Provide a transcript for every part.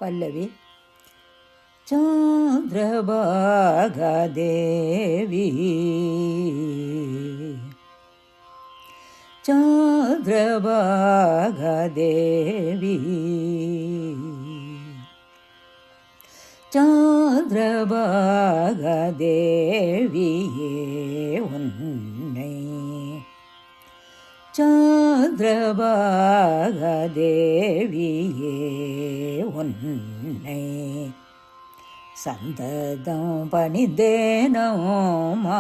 பல்லவி. சந்திரபாகதேவி சந்திரபாகதேவி சந்திரபாகதேவியே உன்னை சந்திரபாகதேவியே உன்னை சந்ததம் பணிந்தேனோமா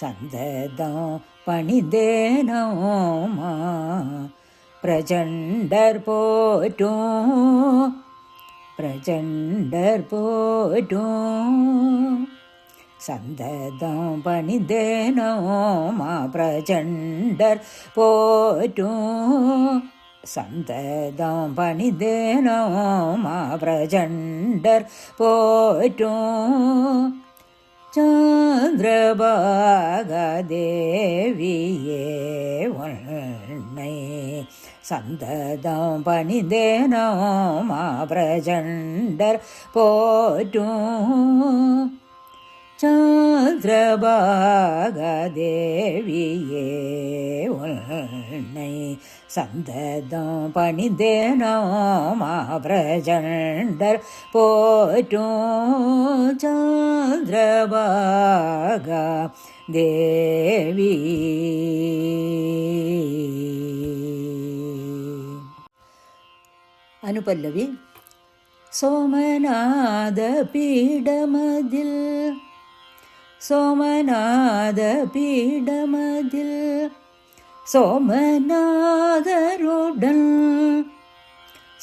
சந்ததம் பணிந்தேனோமா பிரச்சண்டர் போற்றும் பிரச்சண்டர் போற்றும் சந்ததம் பணிந்தேனோமா பிரச்சண்டர் போற்றும் சந்ததம் பணிந்தேனோமா பிரச்சண்டர் போற்றும் சந்திரபாகதேவியே உன்னை சந்ததம் பணிந்தேனோமா பிரச்சண்டர் போற்றும் சந்திரபாகதேவியே உன்னை சந்ததம் பணிந்தேனோமா பிரச்சண்டர் போற்றும் சந்திரபாகதேவி. அனுபல்லவி. சோமநாத பீடமதில் சோமநாத பீடமதில் சோமநாதருடன்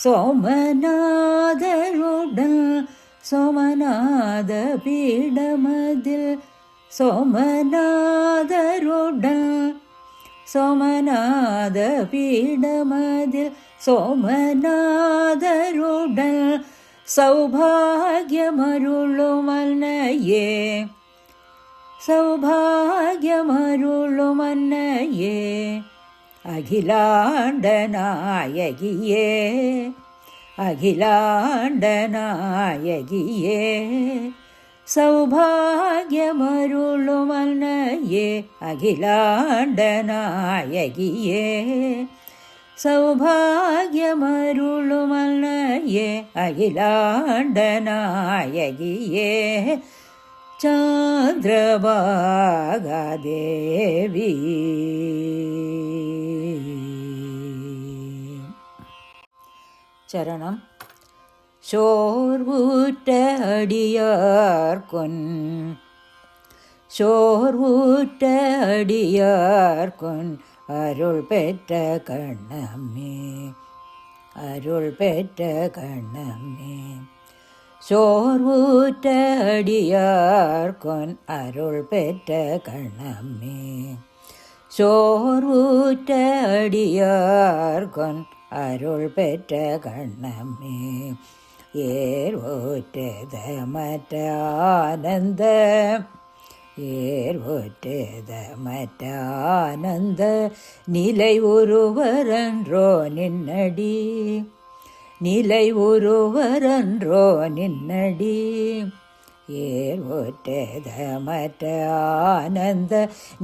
சோமநாதருடன் சோமநாத பீடமதில் சோமநாதருடன் சோமநாத பீடமதில் சோமநாதருடன் சௌபாகியமருளுமன்னையே சௌபாகியமருளுமன்னையே அகிலாண்ட நாயகியே அகிலாண்ட நாயகியே சௌபாகியமருளுமன்னையே அகிலாண்ட நாயகியே சௌபாகியமருளுமன்னையே அகிலாண்ட நாயகியே சந்திரபாகதேவி. சரணம். சோர்வுற்ற அடியார்கொன் சோர்வுற்ற அடியார்கொன் அருள் பெற்ற கண்ணம்மே அருள் பெற்ற கண்ணம்மே சோர்வுற்ற அடியார்கொன் அருள் பெற்ற கண்ணம்மே சோர்வுற்ற அடியார்கொன் அருள் பெற்ற கண்ணம்மே ஏர்வோற்றத மற்ற ஆனந்த ஏர்வோற்றத மற்ற ஆனந்த நிலை ஒருவரன்றோ நின்னடி நிலை ஒருவரன்றோ நின்னடி ஏர்வோற்றத மற்ற ஆனந்த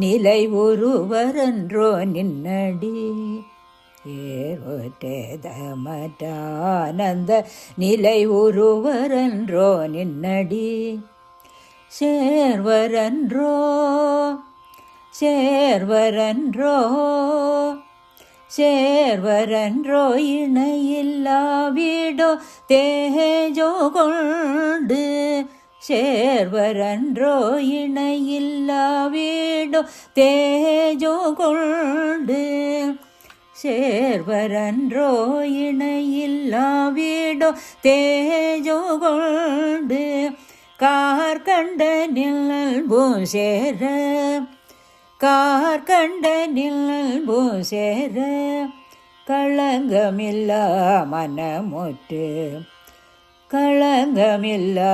நிலை ஒருவரன்றோ நின்னடி ஏர்வோற்றத மற்ற ஆனந்த நிலை ஒருவரன்றோ நின்னடி சேர்வரன்றோ சேர்வரன்றோ சேர்வரன்றோ இணையில்லா வீடோ தேஜோ கொண்டு சேர்வரன்றோ இணையில்லா வீடோ தேஜோ கொண்டு சேர்வரன்றோ இணையில்லா வீடோ தேஜோ கொண்டு கார்கண்ட நில்பூ சேர கார்கண்ட நில்பூ சேர களங்கமில்லா மனமுற்று களங்கமில்லா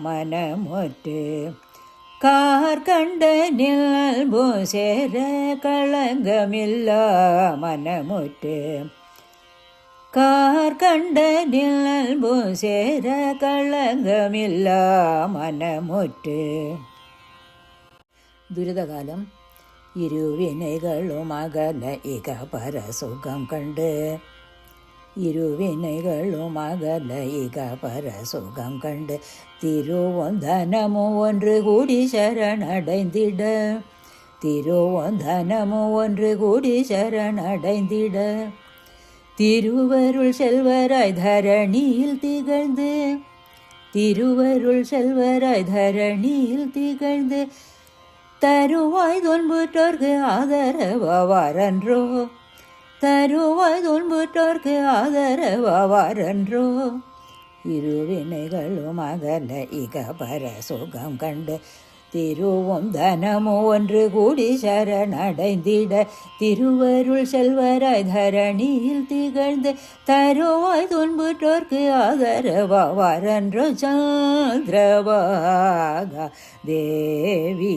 மனமுற்று கார்கண்ட நில்பூ சேர களங்கமில்லா மனமுற்று கார்கண்ட நில்பு சேர களங்கமில்லா மனமுற்று. துரிதகாலம் இருவினைகளும் அகல இக பர சுகம் கண்டு. இருவினைகளும் அகல இக பர சுகம் கண்டு. திருவொந்தனமும் ஒன்று கூடி சரணடைந்திட. திருவொந்தனமும் ஒன்று கூடி சரணடைந்திட. திருவருள் செல்வராய் தரணியில் திகழ்ந்து. திருவருள் செல்வராய் தரணியில் திகழ்ந்து. தருவாய் துன்புற்றோர்க்கு ஆதரவாரன்றோ. தருவாய் துன்புற்றோர்க்கு ஆதரவாரன்றோ. இருவினைகளும் அகல இக பர சுகம் கண்டு. திருவொந்தனமும் ஒன்று கூடி சரணடைந்திட. திருவருள் செல்வராய் தரணியில் திகழ்ந்து. தருவாய் துன்புற்றோர்க்கு ஆதரவாரன்றோ. சந்திரபாகா தேவி.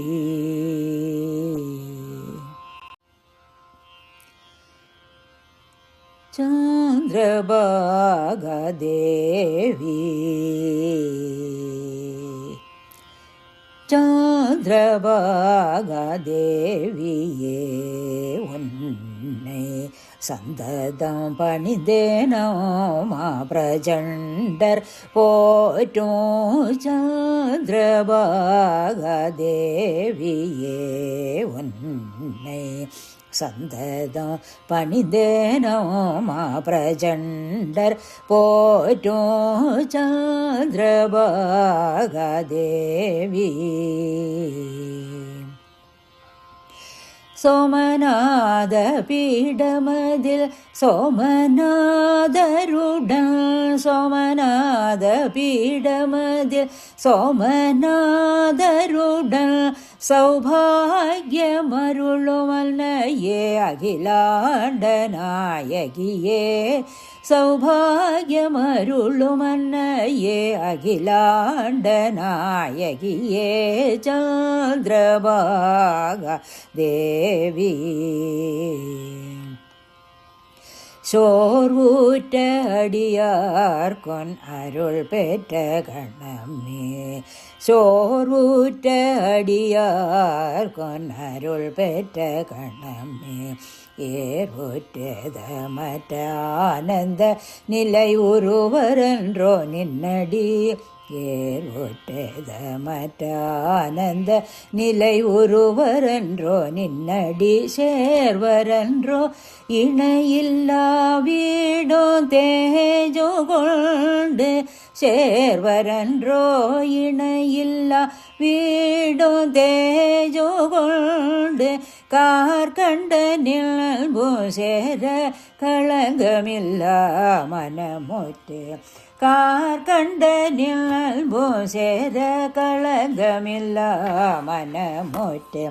சந்திரபாகா தேவி. சந்திரபாகா தேவியே உன்னை சந்ததம் பணிந்தேனோ பிரஜண்டர் போற்றும். சந்திரபாகா தேவியே உன்னை சந்ததம் பணிந்தேனோ பிரஜண்டர் போற்றும். சந்திரபாகா தேவி. சோமநாத பீடமதில் சோமநாதருடன். சோமநாத பீடமதில் சோமநாதருடன். சௌபாகியமருளும் அன்னையே அகிலாண்ட நாயகியே. சௌபாகியமருளும் அன்னையே அகிலாண்ட நாயகியே. சந்திரபாகா தேவி. சோர்வூற்ற அடியார்கொன் அருள் பெற்ற கணமே. சோர்வூற்ற அடியார்கொன் அருள் பெற்ற கணமே. ஏர்வுற்றத மற்ற ஆனந்த நிலை உருவரன்றோ நின்னடி. ஏர்வுற்றத மற்ற ஆனந்த நிலை உருவரன்றோ நின்னடி. சேர்வரன்றோ இணையில்லா வீடோ தேஜோ கொண்டு. சேர்வரன்றோ இணையில்லா வீடோ தேஜோ கொண்டு. கார்கண்ட நில்பு சேர களங்கமில்லா மனமுற்று. கார்கண்ட நில்பு சேர களங்கமில்லா மனமுற்று.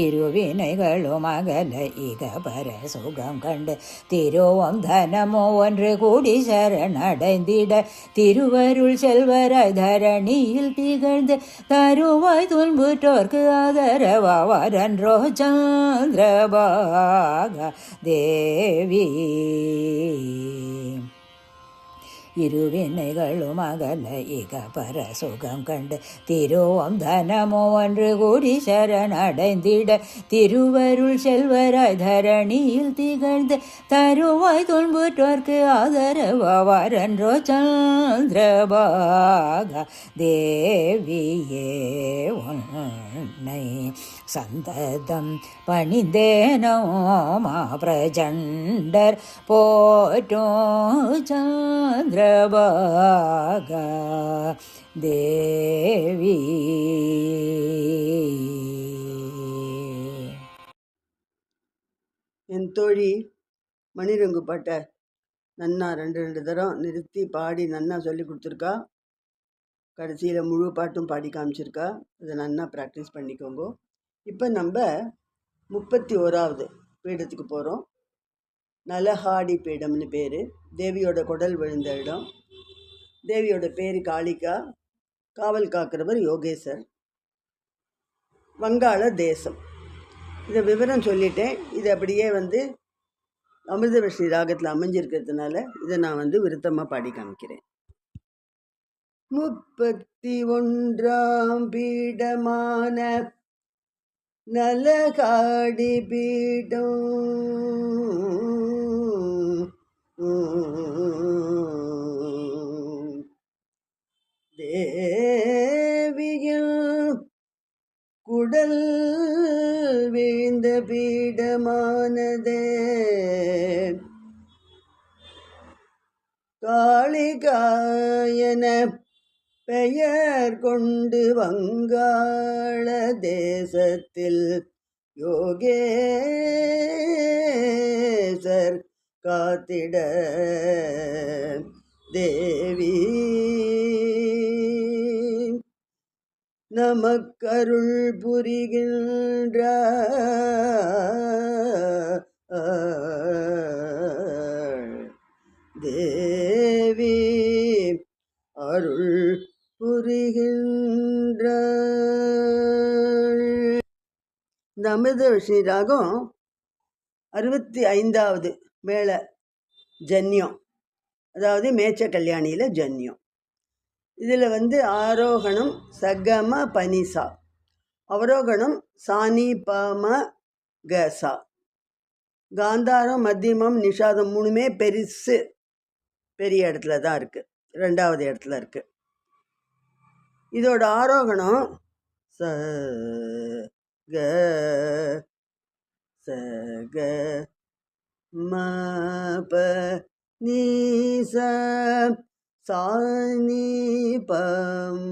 இருவினைகளும் அகல இக பர சுகம் கண்டு. திருவொந்தனமோ ஒன்று கூடி சரணடைந்திட. திருவருள் செல்வராய் தரணியில் திகழ்ந்து. தருவாய் துன்புற்றோர்க்கு ஆதரவாரன்றோ. சந்திரபாகா தேவி. இருவினைகளும் அகல இக பர சுகம் கண்டு. திருவொந்தனமோ ஒன்று கூடி சரணடைந்திட. திருவருள் செல்வராய் தரணியில் திகழ்ந்து. தருவாய் துன்புற்றோர்க்கு ஆதரவாரன்றோ. சந்திரபாகா தேவியே உன்னை சந்ததம் பணிந்தேனோ பிரஜண்டர் போற்றும். சந்திரபாகா தேவி. என் தோழி மணிரங்கு பாட்டை நன்னா ரெண்டு தரம் நிறுத்தி பாடி நன்னா சொல்லி கொடுத்துருக்கா. கடைசியில் முழு பாட்டும் பாடி காமிச்சிருக்கா. அதை நன்னா ப்ராக்டிஸ் பண்ணிக்கோங்க. இப்போ நம்ம 31வது பீடத்துக்கு போகிறோம். நலஹாடி பீடம்னு பேர். தேவியோட குடல் விழுந்த இடம். தேவியோட பேர் காளிகா. காவல் காக்கிறவர் யோகேசர். வங்காள தேசம். இதை விவரம் சொல்லிட்டேன். இது அப்படியே அமிர்தவர்ஷினி ராகத்தில் அமைஞ்சிருக்கிறதுனால இதை நான் வந்து விருத்தமாக பாடி காமிக்கிறேன். 31ஆம் பீடமான நலகாடி பீடம் தேவியில் குடல் வீழ்ந்த பீடமானதே காளிகாயன பெயர் கொண்டு வங்காள தேசத்தில் யோகேசர் காத்திட தேவி நமக்கருள் புரிகின்ற தேவி அருள் புரிகின்ற. இந்த அமிர்தவர்ஷினி ராகம் 65வது மேள ஜன்யம், அதாவது மேச்ச கல்யாணியில் ஜன்யம். இதில் வந்து ஆரோகணம் சகம பனிசா, அவரோகணம் சாணி பம கசா, காந்தாரம் மத்தியமம் நிஷாதம் மூணுமே பெரிய இடத்துல தான் இருக்குது, 2வது இடத்துல இருக்குது. இதோட ஆரோகணம் ச க ச க ம ப நீ ச சா நீ ப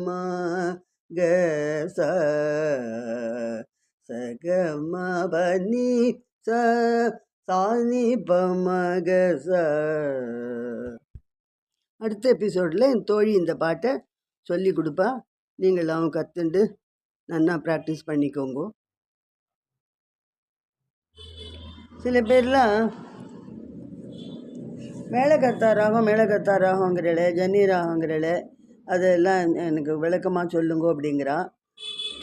ம க ச ச க ம ப நீ ச சா நீ ப ம க ச. அடுத்த எபிசோடில் என் தோழி இந்த பாட்டை சொல்லி கொடுப்பா. நீங்களாம் கற்றுண்டு நல்லா ப்ராக்டிஸ் பண்ணிக்கோங்க. சில பேர்லாம் மேளகர்த்தா ராகங்கிறல ஜன்னி ராகங்கிறல அதெல்லாம் எனக்கு விளக்கமாக சொல்லுங்க அப்படிங்கிறா.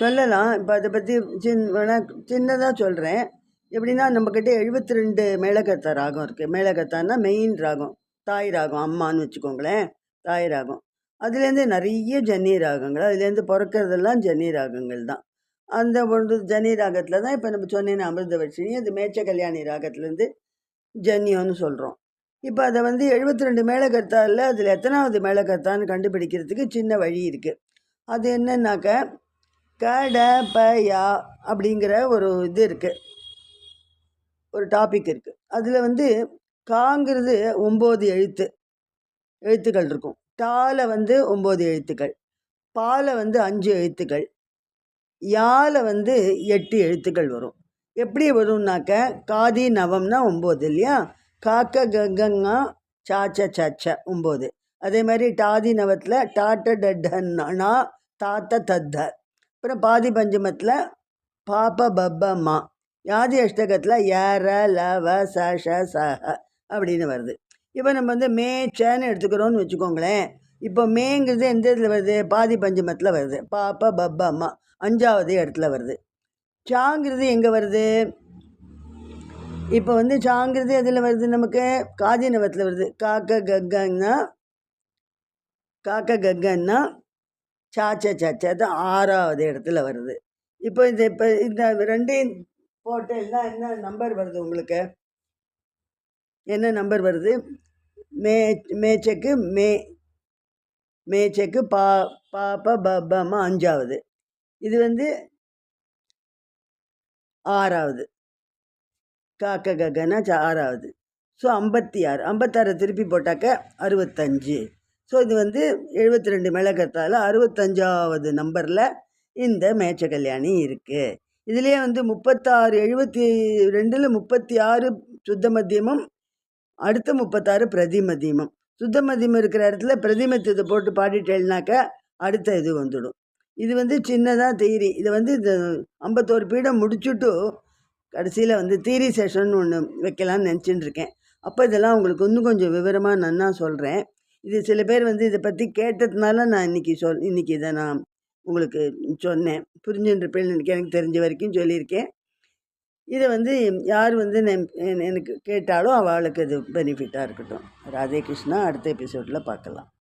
சொல்லலாம். இப்போ அதை பற்றி சின்னதாக சொல்கிறேன். எப்படின்னா நம்மக்கிட்ட 72 மேளகர்த்தா ராகம் இருக்குது. மேளகர்த்தான்னா மெயின் ராகம், தாய் ராகம், அம்மான்னு வச்சுக்கோங்களேன், தாய் ராகம். அதுலேருந்து நிறைய ஜன்னி ராகங்கள், அதுலேருந்து பிறக்கிறதெல்லாம் ஜன்னி ராகங்கள் தான். அந்த ஒன்று ஜன்னி ராகத்தில் தான் இப்போ நம்ம சொன்னேன்னு அமிர்தவர்ஷினி, அது மேச்ச கல்யாணி ராகத்துலேருந்து ஜன்யம்னு சொல்கிறோம். இப்போ அதை வந்து 72 மேளகர்த்தா இல்லை, அதில் எத்தனாவது மேளகர்த்தான்னு கண்டுபிடிக்கிறதுக்கு சின்ன வழி இருக்குது. அது என்னன்னாக்க கடப்பயா அப்படிங்கிற ஒரு இது இருக்குது, ஒரு டாபிக் இருக்குது. அதில் வந்து காங்கிறது 9 எழுத்துக்கள் இருக்கும், டால வந்து 9 எழுத்துக்கள், பால வந்து 5 எழுத்துக்கள், யால வந்து 8 எழுத்துக்கள் வரும். எப்படி வரும்னாக்க காதி நவம்னா 9 இல்லையா, காக்க கங்கா சாச்ச சச்ச 9. அதே மாதிரி டாதி நவத்தில் டாட்ட டன்னா தாத்த தத்த, அப்புறம் பாதி பஞ்சமத்தில் பாப்ப பப்பம்மா, யாதி அஷ்டகத்தில் ஏர லவ சஷ சஹ அப்படின்னு வருது. இப்போ நம்ம வந்து மேச்சன்னு எடுத்துக்கிறோன்னு வச்சுக்கோங்களேன். இப்போ மேங்கிறது எந்த இடத்துல வருது, பாதி பஞ்சமத்தில் வருது, பாப்ப பப்பம்மா 5வது இடத்துல வருது. சாங்கிறது எங்கே வருது, இப்போ வந்து சாங்கிறது எதில் வருது, நமக்கு காதி நவத்தில் வருது. காக்க கக்கன்னா சாச்ச சச்ச 6வது இடத்துல வருது. இப்போ இந்த ரெண்டையும் போட்டேன்னா என்ன நம்பர் வருது உங்களுக்கு, என்ன நம்பர் வருது, மேச்சக்கு பாப்ப பப்பம்மா 5வது, இது வந்து 6வது, காக்க கக்கன்னா 6வது. ஸோ 56 திருப்பி போட்டாக்க 65. ஸோ இது வந்து 72 மேளகர்த்தால 65வது நம்பரில் இந்த மேச்ச கல்யாணி இருக்குது. இதுலேயே வந்து 36 72ல் 36 சுத்த மத்தியமும், அடுத்த 36 பிரதி மத்தியமும். சுத்த மத்தியமம் இருக்கிற இடத்துல பிரதிமத்தியத்தை போட்டு பாடிட்டேன்னாக்க அடுத்த இது வந்துடும். இது வந்து சின்னதாக தியரி. இதை வந்து இந்த 51 பீடம் முடிச்சுட்டு கடைசியில் வந்து தியரி செஷன் ஒன்று வைக்கலான்னு நினச்சிட்டு இருக்கேன். அப்போ இதெல்லாம் உங்களுக்கு இன்னும் கொஞ்சம் விவரமாக நான் சொல்கிறேன். இது சில பேர் வந்து இதை பற்றி கேட்டதுனால நான் இன்றைக்கி இதை நான் உங்களுக்கு சொன்னேன். புரிஞ்சுருப்பேன்னு எனக்கு தெரிஞ்ச வரைக்கும் சொல்லியிருக்கேன். இதை வந்து யார் வந்து எனக்கு கேட்டாலும் அவளுக்கு இது பெனிஃபிட்டாக இருக்கட்டும். ராதே கிருஷ்ணா. அடுத்த எபிசோடில் பார்க்கலாம்.